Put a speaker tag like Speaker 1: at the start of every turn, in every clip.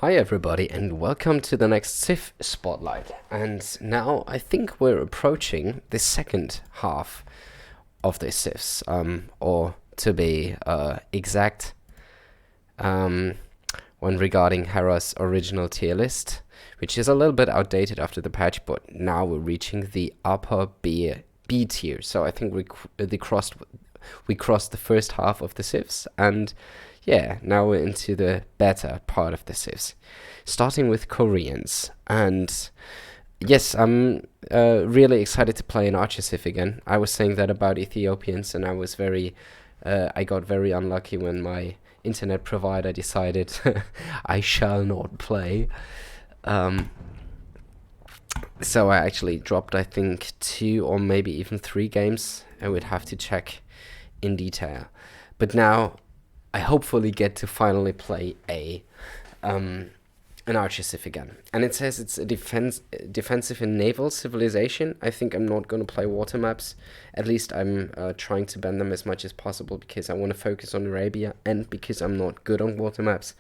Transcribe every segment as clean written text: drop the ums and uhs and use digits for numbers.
Speaker 1: Hi everybody and welcome to the next Civ Spotlight. And now I think we're approaching the second half of the Civs, or to be exact, um, when regarding Hera's original tier list, which is a little bit outdated after the patch, but now we're reaching the upper B tier. So I think we crossed the first half of the Civs, and yeah, now we're into the better part of the Civs, starting with Koreans. And yes, I'm really excited to play an Archer Civ again. I was saying that about Ethiopians, and I got very unlucky when my internet provider decided I shall not play. Um, so I actually dropped, I think, 2 or maybe even 3 games. I would have to check in detail. But now I hopefully get to finally play an Archer Civ again. And it says it's a defensive and naval civilization. I think I'm not going to play water maps. At least I'm trying to ban them as much as possible because I want to focus on Arabia and because I'm not good on water maps.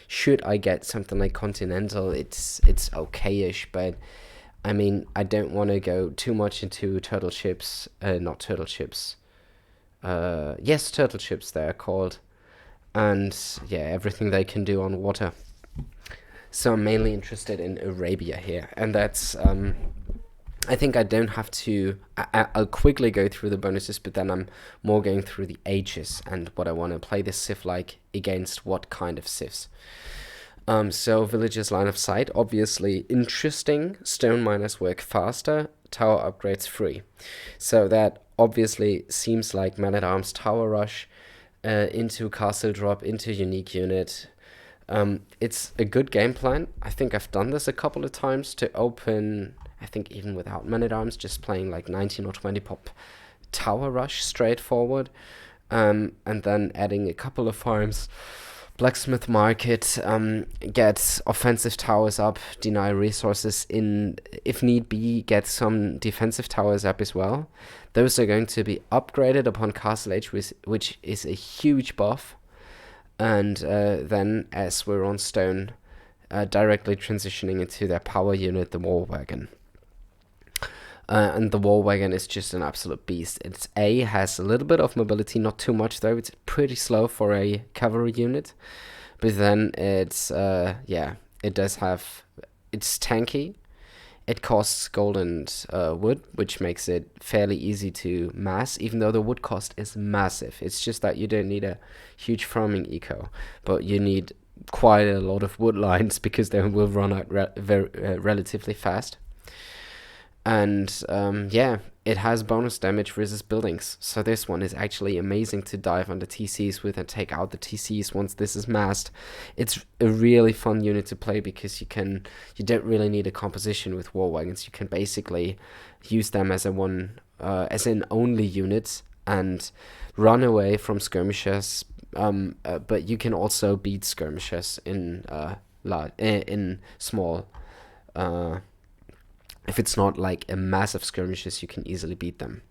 Speaker 1: Should I get something like Continental, it's okay-ish, but I mean, I don't want to go too much into turtle ships, not turtle ships. Yes, turtle ships they're called. And yeah, everything they can do on water. So I'm mainly interested in Arabia here, and that's I think I don't have to. I'll quickly go through the bonuses, but then I'm more going through the ages and what I want to play this Civ like against what kind of Civs. So villagers line of sight, obviously interesting. Stone miners work faster. Tower upgrades free. So that obviously seems like Man at Arms Tower Rush into Castle Drop into Unique Unit. It's a good game plan. I think I've done this a couple of times to open, I think even without Man at Arms, just playing like 19 or 20 pop Tower Rush straightforward, and then adding a couple of farms. Blacksmith Market, get offensive towers up, deny resources if need be, get some defensive towers up as well. Those are going to be upgraded upon Castle Age, which is a huge buff. And then, as we're on stone, directly transitioning into their power unit, the War Wagon. And the War Wagon is just an absolute beast. Its A has a little bit of mobility, not too much though. It's pretty slow for a cavalry unit. But then it's, it does have, it's tanky. It costs gold and wood, which makes it fairly easy to mass, even though the wood cost is massive. It's just that you don't need a huge farming eco, but you need quite a lot of wood lines because they will run out relatively fast. And it has bonus damage versus buildings. So this one is actually amazing to dive on the TCs with and take out the TCs once this is massed. It's a really fun unit to play because you don't really need a composition with War Wagons. You can basically use them as as an only unit and run away from skirmishers. But you can also beat skirmishers in small. If it's not like a massive skirmishes, you can easily beat them.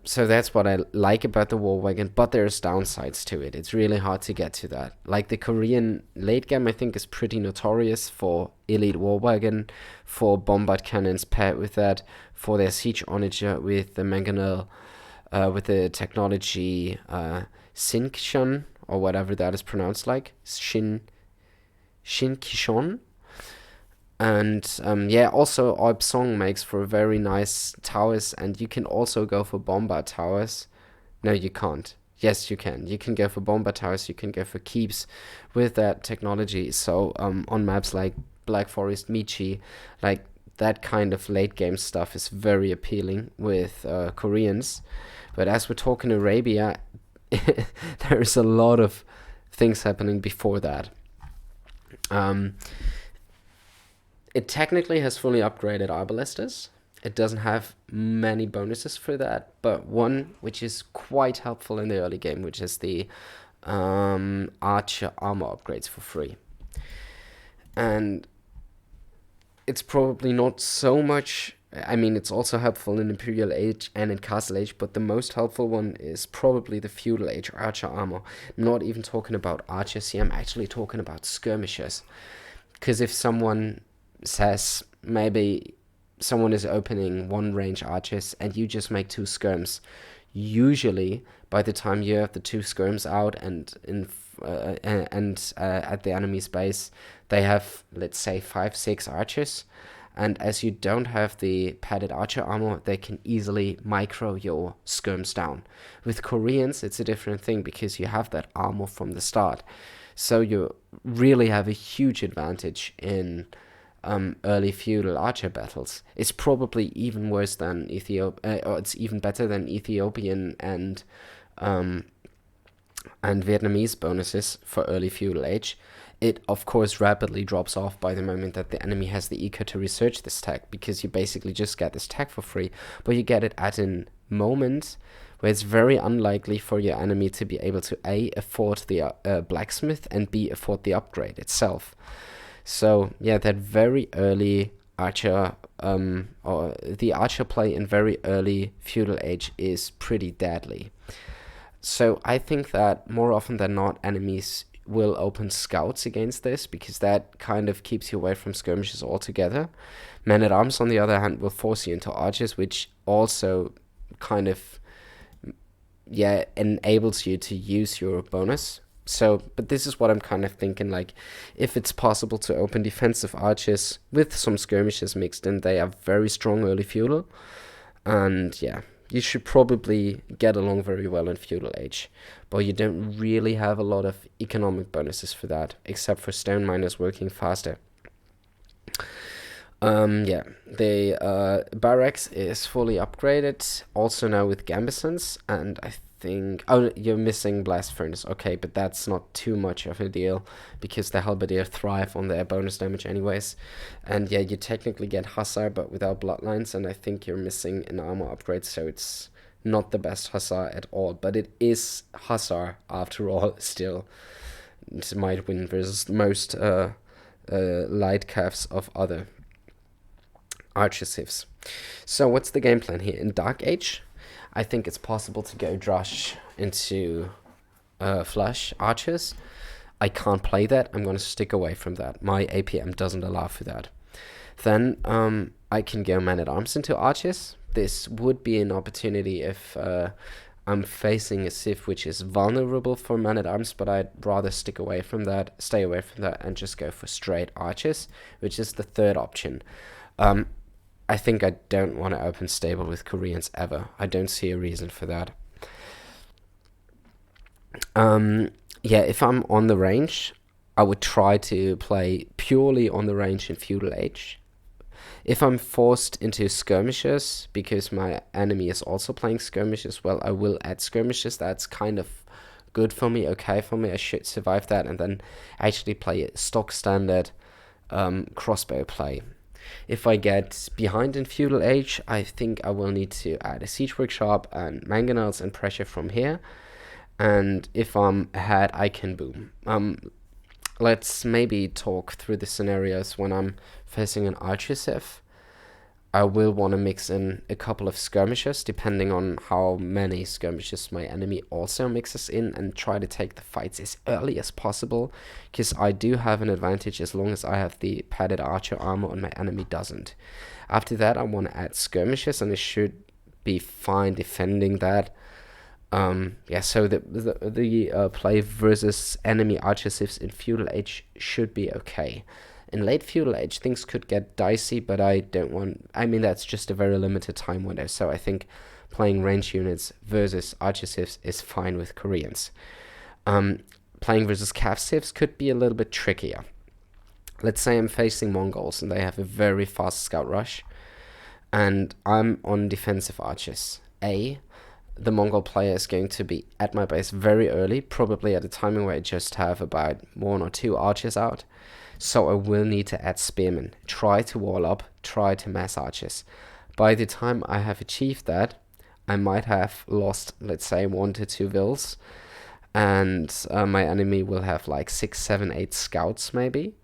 Speaker 1: So that's what I like about the War Wagon, but there's downsides to it. It's really hard to get to that. Like the Korean late game, I think, is pretty notorious for elite War Wagon, for bombard cannons paired with that, for their siege onager with the mangonel, with the technology Shinkishon, or whatever that is pronounced like. Shinkishon. And also Alp Song makes for very nice towers, and you can also go for bombard towers. No, you can't. Yes, you can. You can go for bombard towers, you can go for keeps with that technology. So on maps like Black Forest, Michi, like that kind of late game stuff is very appealing with Koreans. But as we're talking Arabia, there's a lot of things happening before that. It technically has fully upgraded Arbalestas. It doesn't have many bonuses for that, but one which is quite helpful in the early game, which is the Archer armor upgrades for free. And it's probably not so much. I mean, it's also helpful in Imperial Age and in Castle Age, but the most helpful one is probably the Feudal Age archer armor. I'm not even talking about archers here, I'm actually talking about skirmishers. Because if someone says maybe someone is opening one range archers and you just make two skirms, usually by the time you have the two skirms out and at the enemy's base, they have, let's say, 5 6 archers, and as you don't have the padded archer armor, they can easily micro your skirms down. With Koreans, it's a different thing because you have that armor from the start, so you really have a huge advantage in early feudal archer battles. It's probably even worse than or it's even better than Ethiopian and Vietnamese bonuses for early feudal age. It of course rapidly drops off by the moment that the enemy has the eco to research this tech, because you basically just get this tech for free, but you get it at a moment where it's very unlikely for your enemy to be able to A, afford the blacksmith, and B, afford the upgrade itself. So yeah, that very early archer or the archer play in very early feudal age is pretty deadly. So I think that more often than not, enemies will open scouts against this, because that kind of keeps you away from skirmishes altogether. Men at arms, on the other hand, will force you into archers, which also kind of, yeah, enables you to use your bonus. So, but this is what I'm kind of thinking, like, if it's possible to open defensive archers with some skirmishes mixed in, they are very strong early feudal, and yeah, you should probably get along very well in feudal age, but you don't really have a lot of economic bonuses for that, except for stone miners working faster. Yeah, the barracks is fully upgraded, also now with gambesons, and I think, oh, you're missing blast furnace. Okay, but that's not too much of a deal, because the halberdier thrive on their bonus damage anyways. And yeah, you technically get hussar, but without bloodlines, and I think you're missing an armor upgrade, so it's not the best hussar at all, but it is hussar after all still. It might win versus most light calves of other archer civs. So what's the game plan here? In Dark Age, I think it's possible to go Drush into flush archers. I can't play that. I'm going to stick away from that. My APM doesn't allow for that. Then I can go man at arms into archers. This would be an opportunity if I'm facing a civ which is vulnerable for man at arms, but I'd rather stay away from that, and just go for straight archers, which is the third option. I think I don't want to open stable with Koreans ever. I don't see a reason for that. Yeah, if I'm on the range, I would try to play purely on the range in feudal age. If I'm forced into skirmishes, because my enemy is also playing skirmishes, well, I will add skirmishes. That's kind of good for me, okay for me. I should survive that, and then actually play a stock standard crossbow play. If I get behind in feudal age, I think I will need to add a siege workshop and mangonels and pressure from here. And if I'm ahead, I can boom. Let's maybe talk through the scenarios when I'm facing an archer civ. I will want to mix in a couple of skirmishes, depending on how many skirmishes my enemy also mixes in, and try to take the fights as early as possible, because I do have an advantage as long as I have the padded archer armor and my enemy doesn't. After that, I want to add skirmishes, and I should be fine defending that. Yeah, so the play versus enemy archer civs in feudal age should be okay. In late feudal age, things could get dicey, but I mean, that's just a very limited time window, so I think playing range units versus archer civs is fine with Koreans. Playing versus cav civs could be a little bit trickier. Let's say I'm facing Mongols, and they have a very fast scout rush, and I'm on defensive archers. The Mongol player is going to be at my base very early, probably at a timing where I just have about 1 or 2 archers out. So I will need to add spearmen, try to wall up, try to mass archers. By the time I have achieved that, I might have lost, let's say, 1 to 2 vills, and my enemy will have like 6, 7, 8 scouts maybe.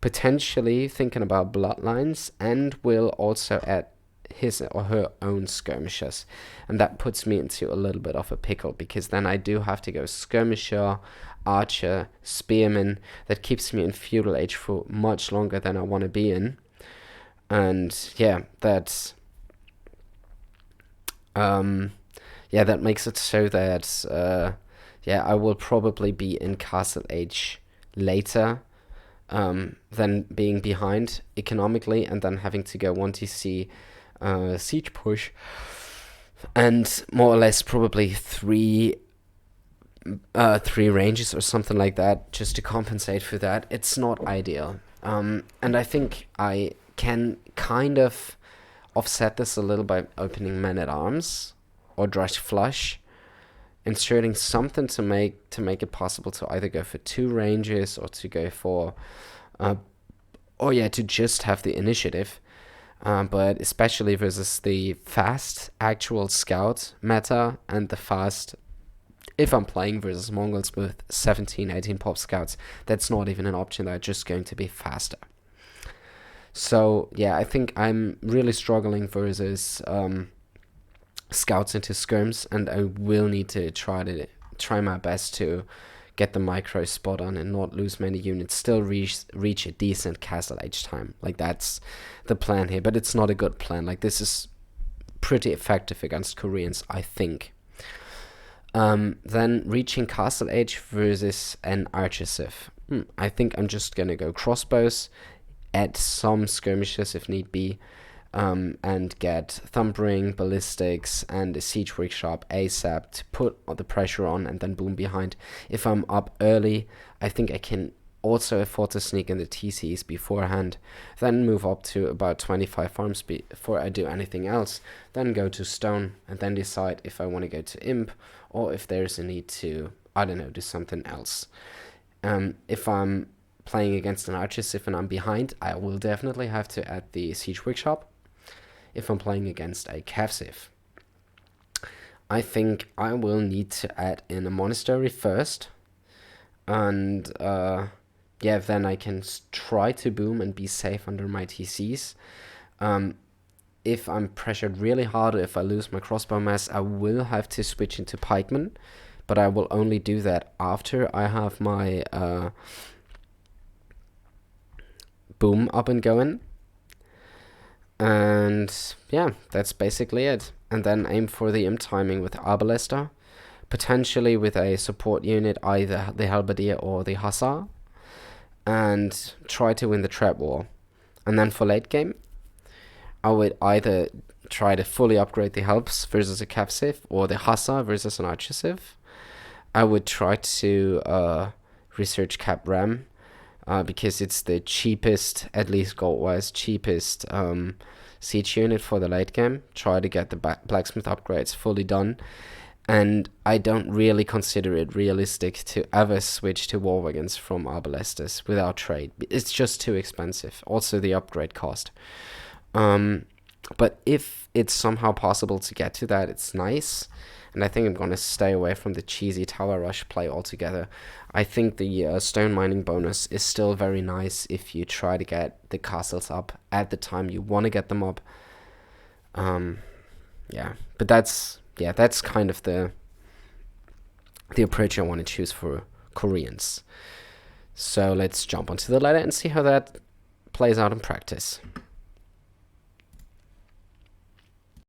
Speaker 1: potentially thinking about bloodlines, and will also add his or her own skirmishers. And that puts me into a little bit of a pickle, because then I do have to go skirmisher, archer, spearman. That keeps me in feudal age for much longer than I want to be in. And yeah, that makes it so that I will probably be in castle age later, than being behind economically, and then having to go 1TC siege push, and more or less probably three ranges or something like that, just to compensate for that. It's not ideal. And I think I can kind of offset this a little by opening men-at-arms or Drush Flush, inserting something to make it possible to either go for 2 ranges or to go for to just have the initiative. But especially versus the fast actual scout meta and the fast, if I'm playing versus Mongols with 17, 18 pop scouts, that's not even an option. They're just going to be faster. So yeah, I think I'm really struggling versus scouts into skirms, and I will need to try my best to get the micro spot on and not lose many units, still reach a decent castle age time. Like, that's the plan here, but it's not a good plan. Like, this is pretty effective against Koreans, I think. Then reaching castle age versus an archer civ. I think I'm just gonna go crossbows, add some skirmishes if need be, and get Thumbring, Ballistics, and a Siege Workshop ASAP to put the pressure on, and then boom behind. If I'm up early, I think I can also afford to sneak in the TCs beforehand, then move up to about 25 farms before I do anything else, then go to stone, and then decide if I want to go to imp, or if there's a need to, I don't know, do something else. If I'm playing against an archer civ and I'm behind, I will definitely have to add the Siege Workshop. If I'm playing against a cav civ, I think I will need to add in a monastery first, and then I can try to boom and be safe under my TCs. If I'm pressured really hard, or if I lose my crossbow mass, I will have to switch into pikemen, but I will only do that after I have my boom up and going. And yeah, that's basically it. And then aim for the imp timing with Arbalester, potentially with a support unit, either the Halberdier or the Hussar, and try to win the trap war. And then for late game, I would either try to fully upgrade the Helps versus a Cav Civ, or the Hussar versus an Archer Civ. I would try to research Cap Ram, because it's the cheapest, at least gold-wise, cheapest siege unit for the late game. Try to get the blacksmith upgrades fully done. And I don't really consider it realistic to ever switch to war wagons from Arbalestes without trade. It's just too expensive. Also the upgrade cost. But if it's somehow possible to get to that, it's nice. And I think I'm going to stay away from the cheesy tower rush play altogether. I think the stone mining bonus is still very nice if you try to get the castles up at the time you want to get them up. But that's kind of the approach I want to choose for Koreans. So let's jump onto the ladder and see how that plays out in practice.